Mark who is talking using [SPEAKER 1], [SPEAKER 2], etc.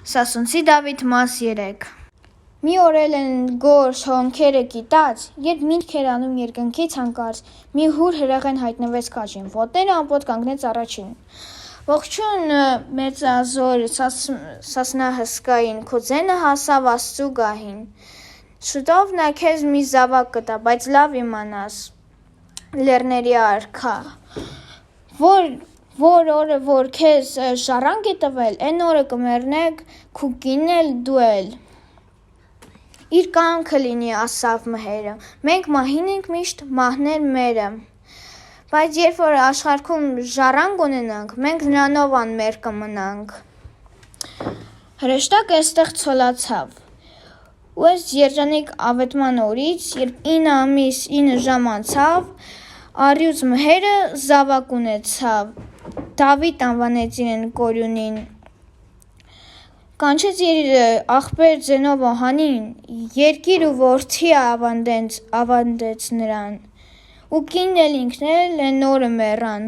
[SPEAKER 1] Սասունցի Դավիթ մաս 3 Մի օր են գորշ հոնքերը կիտած, երբ միտք էր անում երկնքից հանկարծ, մի հուր հրեղեն հայտնվեց քաջին, ոտները ամպոտ կանգնեց առաջին: Ողջույն մեծազոր սասնահսկային, քո ձենը հասավ Աստծու գահին: Շուտով նա քեզ մի զավակ կտա, բայց լավ իմանաս, լեռների արքա, որ օրը որ քեզ ժառանգ է տվել, էն օրը կմեռնեք քու կինն էլ դու էլ: Իր կամքը լինի ասավ մհերը, մենք մահին ենք միշտ, մահն էլ մերը: Բայց երբ որ աշխարհում ժառանգ ունենանք, մենք նրանով անմեղ կմնանք: Հրեշտակը էստեղ ցոլացավ: Ու էս երջանիկ ավետման օրից, երբ 9 ամիս 9 ժամ անցավ, առյուծ մհերը զավակ ունեցավ, Դավիթ անվանեց իրեն կորյունին: Կանչեց իր ախպեր ձենով օհանին, երկիր ու որդի ավանդեց նրան, ու կինն էլ ինքն էլ էն օրը մեռան: